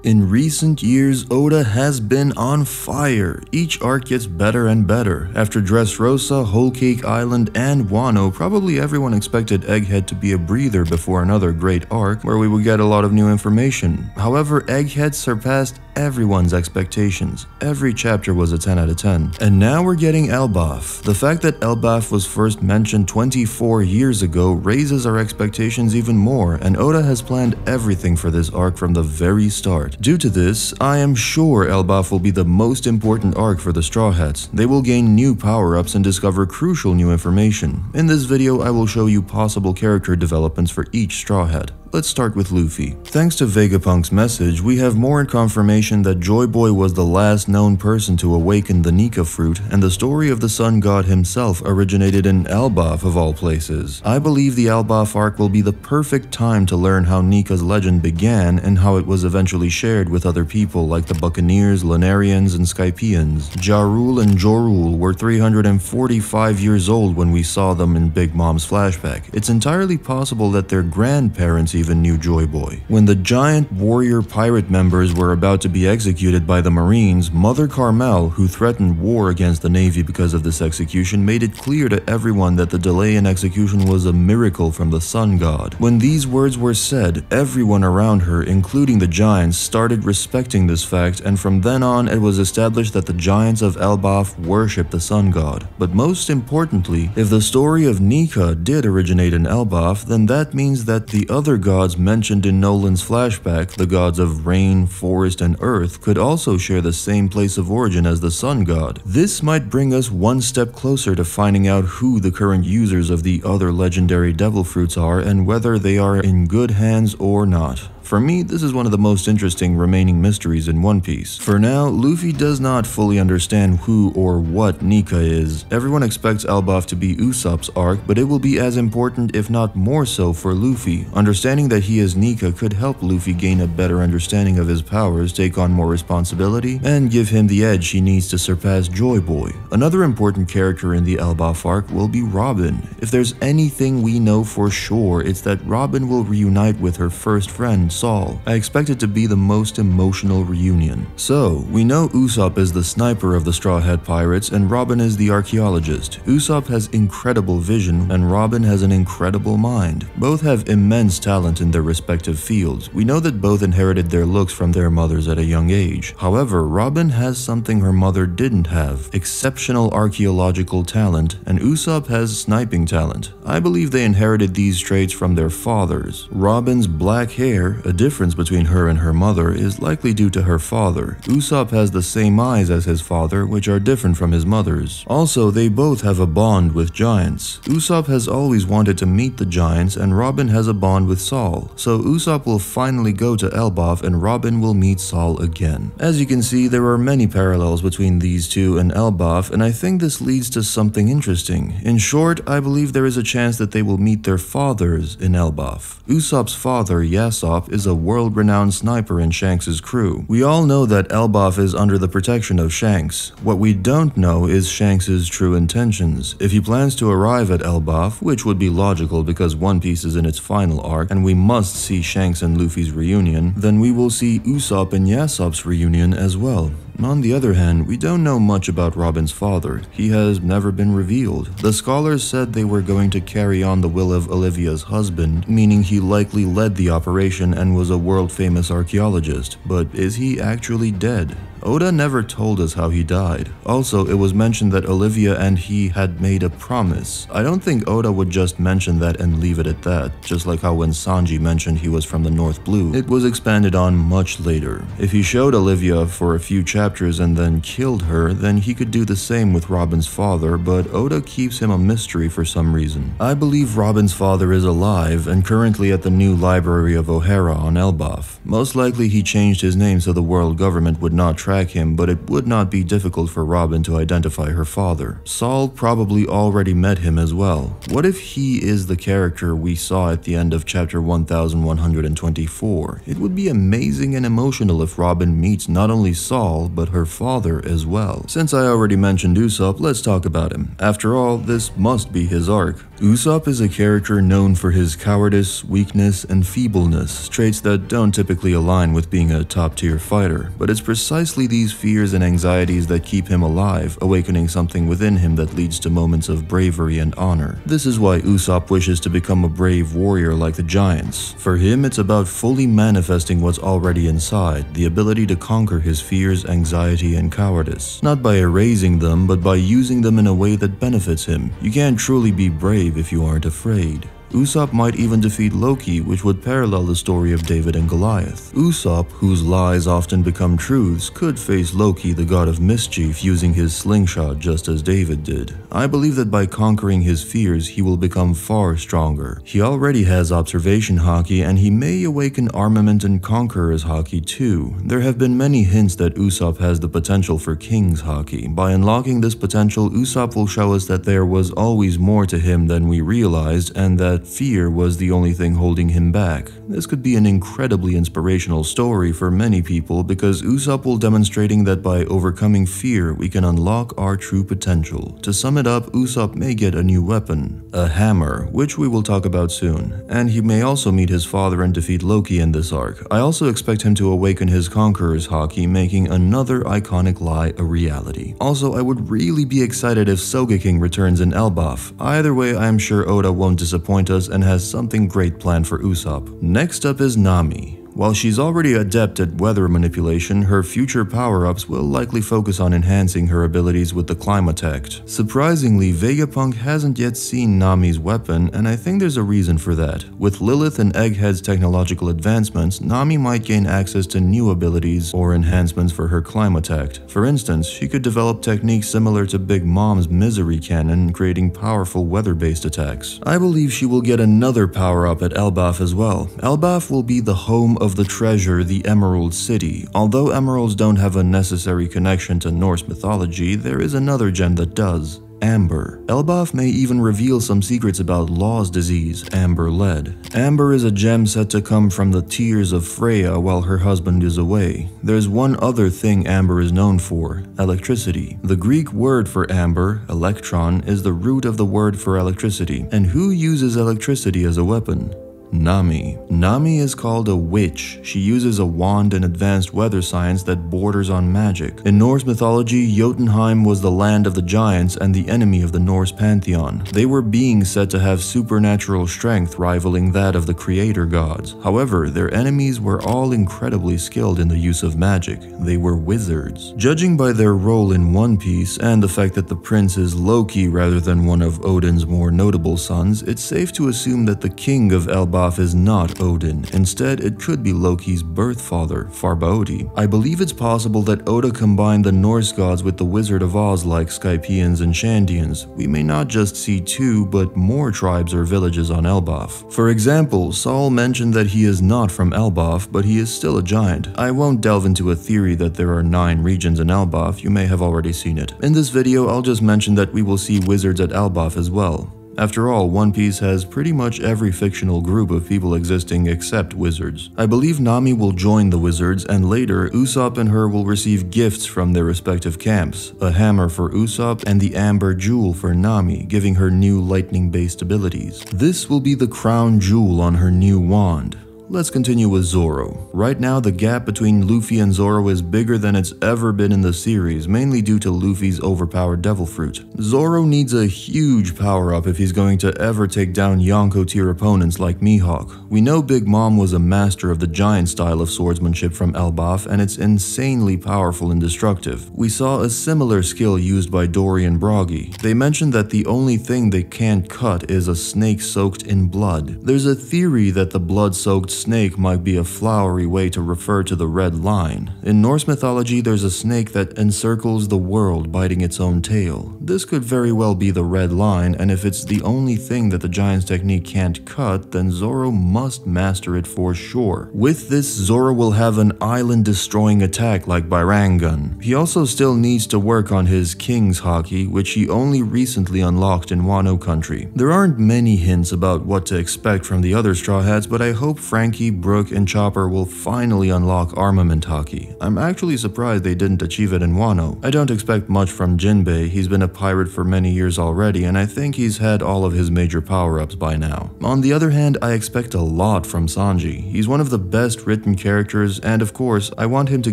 In recent years, Oda has been on fire. Each arc gets better and better. After Dressrosa, Whole Cake Island, and Wano, probably everyone expected Egghead to be a breather before another great arc where we would get a lot of new information. However, Egghead surpassed everyone's expectations. Every chapter was a 10 out of 10. And now we're getting Elbaf. The fact that Elbaf was first mentioned 24 years ago raises our expectations even more, and Oda has planned everything for this arc from the very start. Due to this, I am sure Elbaf will be the most important arc for the Straw Hats. They will gain new power-ups and discover crucial new information. In this video, I will show you possible character developments for each Straw Hat. Let's start with Luffy. Thanks to Vegapunk's message, we have more confirmation that Joy Boy was the last known person to awaken the Nika fruit, and the story of the Sun God himself originated in Elbaf of all places. I believe the Elbaf arc will be the perfect time to learn how Nika's legend began and how it was eventually shared with other people like the Buccaneers, Lunarians, and Skypians. Ja Rule and Jorul were 345 years old when we saw them in Big Mom's flashback. It's entirely possible that their grandparents even knew Joy Boy. When the giant warrior pirate members were about to be executed by the Marines, Mother Carmel, who threatened war against the Navy because of this execution, made it clear to everyone that the delay in execution was a miracle from the Sun God. When these words were said, everyone around her, including the giants, started respecting this fact, and from then on it was established that the giants of Elbaf worship the Sun God. But most importantly, if the story of Nika did originate in Elbaf, then that means that the other gods mentioned in Nolan's flashback, the gods of rain, forest, and earth, could also share the same place of origin as the Sun God. This might bring us one step closer to finding out who the current users of the other legendary devil fruits are and whether they are in good hands or not. For me, this is one of the most interesting remaining mysteries in One Piece. For now, Luffy does not fully understand who or what Nika is. Everyone expects Elbaf to be Usopp's arc, but it will be as important if not more so for Luffy. Understanding that he is Nika could help Luffy gain a better understanding of his powers, take on more responsibility, and give him the edge he needs to surpass Joy Boy. Another important character in the Elbaf arc will be Robin. If there's anything we know for sure, it's that Robin will reunite with her first friend, Saul. I expect it to be the most emotional reunion. So, we know Usopp is the sniper of the Straw Hat Pirates and Robin is the archaeologist. Usopp has incredible vision and Robin has an incredible mind. Both have immense talent in their respective fields. We know that both inherited their looks from their mothers at a young age. However, Robin has something her mother didn't have: exceptional archaeological talent, and Usopp has sniping talent. I believe they inherited these traits from their fathers. Robin's black hair, a difference between her and her mother, is likely due to her father. Usopp has the same eyes as his father, which are different from his mother's. Also, they both have a bond with giants. Usopp has always wanted to meet the giants, and Robin has a bond with Saul. So Usopp will finally go to Elbaf and Robin will meet Saul again. As you can see, there are many parallels between these two and Elbaf, and I think this leads to something interesting. In short, I believe there is a chance that they will meet their fathers in Elbaf. Usopp's father, Yasopp, is a world-renowned sniper in Shanks' crew. We all know that Elbaf is under the protection of Shanks. What we don't know is Shanks' true intentions. If he plans to arrive at Elbaf, which would be logical because One Piece is in its final arc and we must see Shanks and Luffy's reunion, then we will see Usopp and Yasopp's reunion as well. On the other hand, we don't know much about Robin's father. He has never been revealed. The scholars said they were going to carry on the will of Olivia's husband, meaning he likely led the operation and was a world-famous archaeologist. But is he actually dead? Oda never told us how he died. Also, it was mentioned that Olivia and he had made a promise. I don't think Oda would just mention that and leave it at that, just like how when Sanji mentioned he was from the North Blue, it was expanded on much later. If he showed Olivia for a few chapters and then killed her, then he could do the same with Robin's father, but Oda keeps him a mystery for some reason. I believe Robin's father is alive and currently at the new library of O'Hara on Elbaf. Most likely he changed his name so the world government would not track him, but it would not be difficult for Robin to identify her father. Saul probably already met him as well. What if he is the character we saw at the end of chapter 1124? It would be amazing and emotional if Robin meets not only Saul, but her father as well. Since I already mentioned Usopp, let's talk about him. After all, this must be his arc. Usopp is a character known for his cowardice, weakness, and feebleness, traits that don't typically align with being a top-tier fighter, but it's precisely these fears and anxieties that keep him alive, awakening something within him that leads to moments of bravery and honor. This is why Usopp wishes to become a brave warrior like the giants. For him, it's about fully manifesting what's already inside, the ability to conquer his fears, anxiety, and cowardice. Not by erasing them, but by using them in a way that benefits him. You can't truly be brave if you aren't afraid. Usopp might even defeat Loki, which would parallel the story of David and Goliath. Usopp, whose lies often become truths, could face Loki, the god of mischief, using his slingshot just as David did. I believe that by conquering his fears, he will become far stronger. He already has observation haki, and he may awaken armament and conqueror's haki too. There have been many hints that Usopp has the potential for king's haki. By unlocking this potential, Usopp will show us that there was always more to him than we realized, and that fear was the only thing holding him back. This could be an incredibly inspirational story for many people because Usopp will demonstrating that by overcoming fear, we can unlock our true potential. To sum it up, Usopp may get a new weapon, a hammer, which we will talk about soon, and he may also meet his father and defeat Loki in this arc. I also expect him to awaken his conqueror's haki, making another iconic lie a reality. Also, I would really be excited if Sogeking returns in Elbaf. Either way, I am sure Oda won't disappoint us and has something great planned for Usopp. Next up is Nami. While she's already adept at weather manipulation, her future power-ups will likely focus on enhancing her abilities with the Climatect. Surprisingly, Vegapunk hasn't yet seen Nami's weapon, and I think there's a reason for that. With Lilith and Egghead's technological advancements, Nami might gain access to new abilities or enhancements for her Climatect. For instance, she could develop techniques similar to Big Mom's Misery Cannon, creating powerful weather-based attacks. I believe she will get another power-up at Elbaf as well. Elbaf will be the home of the treasure, the Emerald City. Although emeralds don't have a necessary connection to Norse mythology, there is another gem that does. Amber. Elbaf may even reveal some secrets about Law's disease, Amber Lead. Amber is a gem said to come from the tears of Freya while her husband is away. There's one other thing Amber is known for, electricity. The Greek word for amber, electron, is the root of the word for electricity. And who uses electricity as a weapon? Nami. Nami is called a witch. She uses a wand and advanced weather science that borders on magic. In Norse mythology, Jotunheim was the land of the giants and the enemy of the Norse pantheon. They were beings said to have supernatural strength rivaling that of the creator gods. However, their enemies were all incredibly skilled in the use of magic. They were wizards. Judging by their role in One Piece and the fact that the prince is Loki rather than one of Odin's more notable sons, it's safe to assume that the king of Elbaf is not Odin. Instead, it could be Loki's birth father, Farbaudi. I believe it's possible that Oda combined the Norse gods with the Wizard of Oz like Skypians and Shandians. We may not just see two, but more tribes or villages on Elbaf. For example, Saul mentioned that he is not from Elbaf, but he is still a giant. I won't delve into a theory that there are 9 regions in Elbaf, you may have already seen it. In this video, I'll just mention that we will see wizards at Elbaf as well. After all, One Piece has pretty much every fictional group of people existing except wizards. I believe Nami will join the wizards, and later, Usopp and her will receive gifts from their respective camps, a hammer for Usopp and the Amber Jewel for Nami, giving her new lightning-based abilities. This will be the crown jewel on her new wand. Let's continue with Zoro. Right now, the gap between Luffy and Zoro is bigger than it's ever been in the series, mainly due to Luffy's overpowered Devil Fruit. Zoro needs a huge power-up if he's going to ever take down Yonko-tier opponents like Mihawk. We know Big Mom was a master of the giant style of swordsmanship from Elbaf, and it's insanely powerful and destructive. We saw a similar skill used by Dory and Broggy. They mentioned that the only thing they can't cut is a snake soaked in blood. There's a theory that the blood-soaked snake might be a flowery way to refer to the red line. In Norse mythology, there's a snake that encircles the world, biting its own tail. This could very well be the red line, and if it's the only thing that the giant's technique can't cut, then Zoro must master it for sure. With this, Zoro will have an island-destroying attack like Byrangun. He also still needs to work on his King's Haki, which he only recently unlocked in Wano country. There aren't many hints about what to expect from the other Straw Hats, but I hope Frank Frankie, Brook, and Chopper will finally unlock armament haki. I'm actually surprised they didn't achieve it in Wano. I don't expect much from Jinbei, he's been a pirate for many years already, and I think he's had all of his major power-ups by now. On the other hand, I expect a lot from Sanji. He's one of the best written characters, and of course, I want him to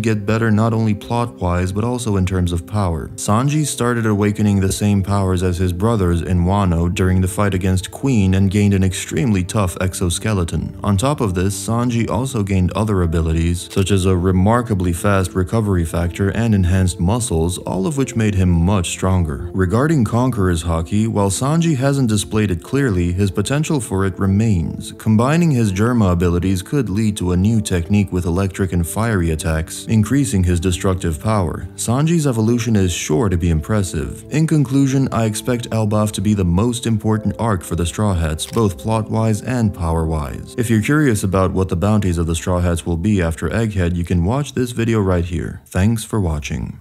get better not only plot-wise, but also in terms of power. Sanji started awakening the same powers as his brothers in Wano during the fight against Queen and gained an extremely tough exoskeleton. On top of this, Sanji also gained other abilities, such as a remarkably fast recovery factor and enhanced muscles, all of which made him much stronger. Regarding Conqueror's haki, while Sanji hasn't displayed it clearly, his potential for it remains. Combining his Germa abilities could lead to a new technique with electric and fiery attacks, increasing his destructive power. Sanji's evolution is sure to be impressive. In conclusion, I expect Elbaf to be the most important arc for the Straw Hats, both plot-wise and power-wise. If you're curious about what the bounties of the Straw Hats will be after Egghead, you can watch this video right here. Thanks for watching.